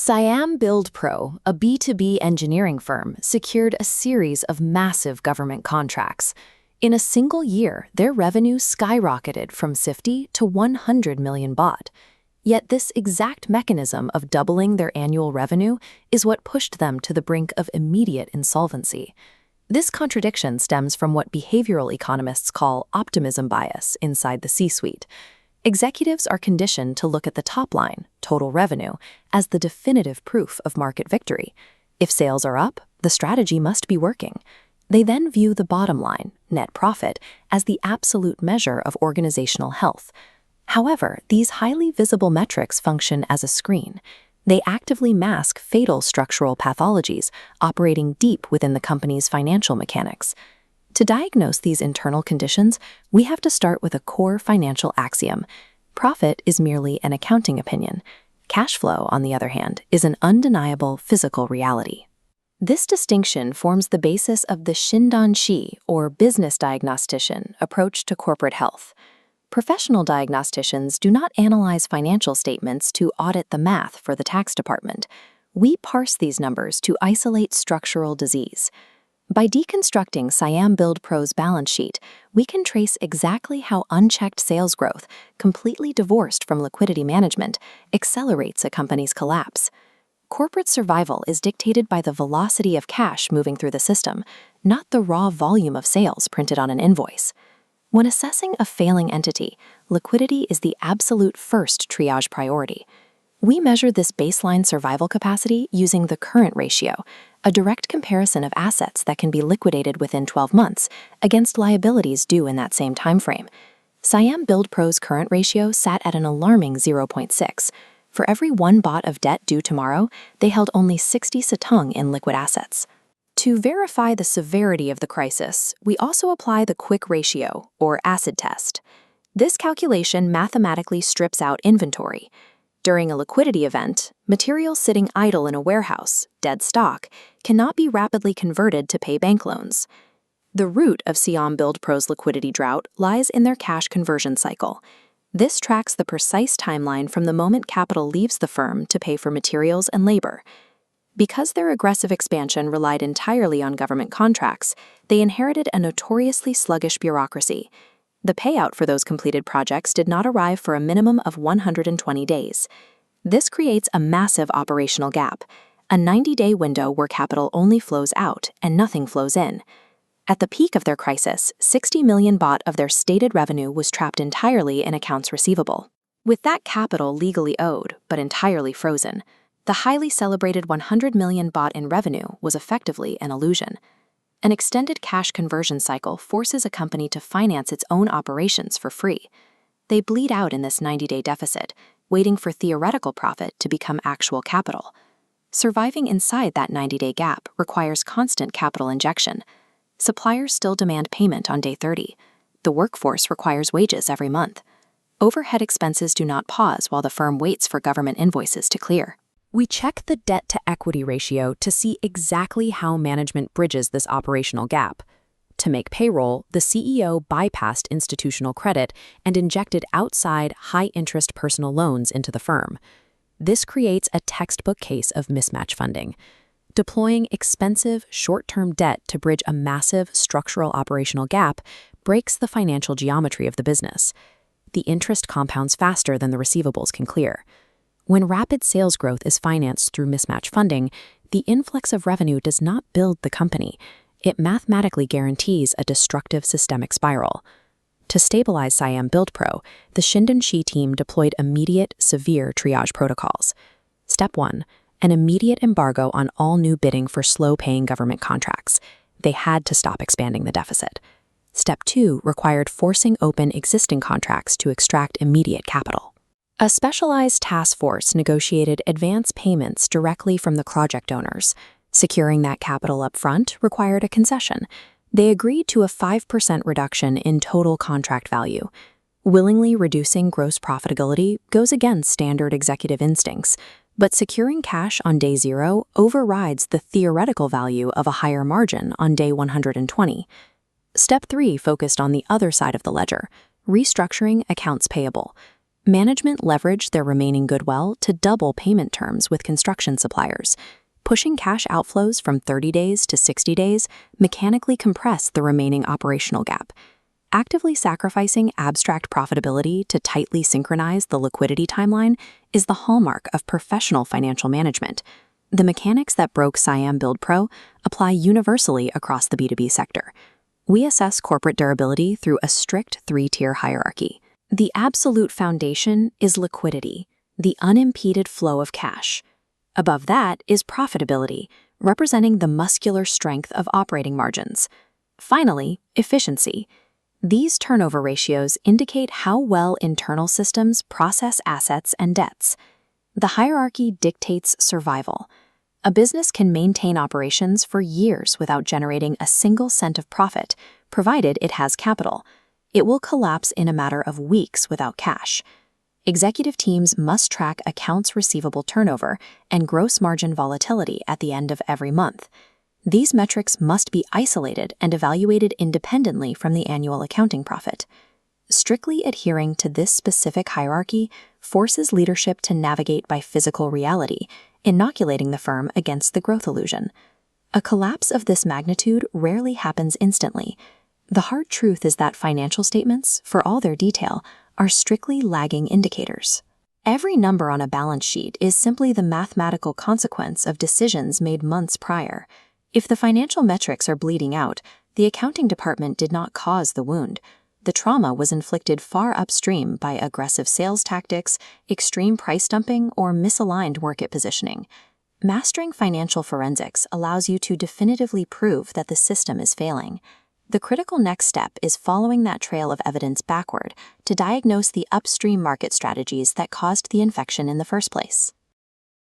Siam Build Pro, a B2B engineering firm, secured a series of massive government contracts. In a single year, their revenue skyrocketed from 50 to 100 million baht. Yet this exact mechanism of doubling their annual revenue is what pushed them to the brink of immediate insolvency. This contradiction stems from what behavioral economists call optimism bias inside the C-suite. Executives are conditioned to look at the top line, total revenue, as the definitive proof of market victory. If sales are up, the strategy must be working. They then view the bottom line, net profit, as the absolute measure of organizational health. However, these highly visible metrics function as a screen. They actively mask fatal structural pathologies operating deep within the company's financial mechanics. To diagnose these internal conditions, we have to start with a core financial axiom. Profit is merely an accounting opinion. Cash flow, on the other hand, is an undeniable physical reality. This distinction forms the basis of the Shindan-shi, or business diagnostician, approach to corporate health. Professional diagnosticians do not analyze financial statements to audit the math for the tax department. We parse these numbers to isolate structural disease. By deconstructing Siam Build Pro's balance sheet, we can trace exactly how unchecked sales growth, completely divorced from liquidity management, accelerates a company's collapse. Corporate survival is dictated by the velocity of cash moving through the system, not the raw volume of sales printed on an invoice. When assessing a failing entity, liquidity is the absolute first triage priority. We measure this baseline survival capacity using the current ratio, a direct comparison of assets that can be liquidated within 12 months against liabilities due in that same timeframe. Siam Build Pro's current ratio sat at an alarming 0.6. For every 1 baht of debt due tomorrow, they held only 60 satang in liquid assets. To verify the severity of the crisis, we also apply the quick ratio, or acid test. This calculation mathematically strips out inventory. During a liquidity event, material sitting idle in a warehouse, dead stock, cannot be rapidly converted to pay bank loans. The root of Siam Build Pro's liquidity drought lies in their cash conversion cycle. This tracks the precise timeline from the moment capital leaves the firm to pay for materials and labor. Because their aggressive expansion relied entirely on government contracts, they inherited a notoriously sluggish bureaucracy. The payout for those completed projects did not arrive for a minimum of 120 days. This creates a massive operational gap, a 90-day window where capital only flows out and nothing flows in. At the peak of their crisis, 60 million baht of their stated revenue was trapped entirely in accounts receivable. With that capital legally owed, but entirely frozen, the highly celebrated 100 million baht in revenue was effectively an illusion. An extended cash conversion cycle forces a company to finance its own operations for free. They bleed out in this 90-day deficit, waiting for theoretical profit to become actual capital. Surviving inside that 90-day gap requires constant capital injection. Suppliers still demand payment on day 30. The workforce requires wages every month. Overhead expenses do not pause while the firm waits for government invoices to clear. We check the debt-to-equity ratio to see exactly how management bridges this operational gap. To make payroll, the CEO bypassed institutional credit and injected outside high-interest personal loans into the firm. This creates a textbook case of mismatch funding. Deploying expensive, short-term debt to bridge a massive structural operational gap breaks the financial geometry of the business. The interest compounds faster than the receivables can clear. When rapid sales growth is financed through mismatch funding, the influx of revenue does not build the company. It mathematically guarantees a destructive systemic spiral. To stabilize Siam Build Pro, the Shindan-shi team deployed immediate, severe triage protocols. Step 1. An immediate embargo on all new bidding for slow-paying government contracts. They had to stop expanding the deficit. Step 2 required forcing open existing contracts to extract immediate capital. A specialized task force negotiated advance payments directly from the project owners. Securing that capital up front required a concession. They agreed to a 5% reduction in total contract value. Willingly reducing gross profitability goes against standard executive instincts, but securing cash on day 0 overrides the theoretical value of a higher margin on day 120. Step 3 focused on the other side of the ledger, restructuring accounts payable. Management leveraged their remaining goodwill to double payment terms with construction suppliers. Pushing cash outflows from 30 days to 60 days mechanically compressed the remaining operational gap. Actively sacrificing abstract profitability to tightly synchronize the liquidity timeline is the hallmark of professional financial management. The mechanics that broke Siam Build Pro apply universally across the B2B sector. We assess corporate durability through a strict three-tier hierarchy. The absolute foundation is liquidity, the unimpeded flow of cash. Above that is profitability, representing the muscular strength of operating margins. Finally, efficiency. These turnover ratios indicate how well internal systems process assets and debts. The hierarchy dictates survival. A business can maintain operations for years without generating a single cent of profit, provided it has capital. It will collapse in a matter of weeks without cash. Executive teams must track accounts receivable turnover and gross margin volatility at the end of every month. These metrics must be isolated and evaluated independently from the annual accounting profit. Strictly adhering to this specific hierarchy forces leadership to navigate by physical reality, inoculating the firm against the growth illusion. A collapse of this magnitude rarely happens instantly. The hard truth is that financial statements, for all their detail, are strictly lagging indicators. Every number on a balance sheet is simply the mathematical consequence of decisions made months prior. If the financial metrics are bleeding out, the accounting department did not cause the wound. The trauma was inflicted far upstream by aggressive sales tactics, extreme price dumping, or misaligned market positioning. Mastering financial forensics allows you to definitively prove that the system is failing. The critical next step is following that trail of evidence backward to diagnose the upstream market strategies that caused the infection in the first place.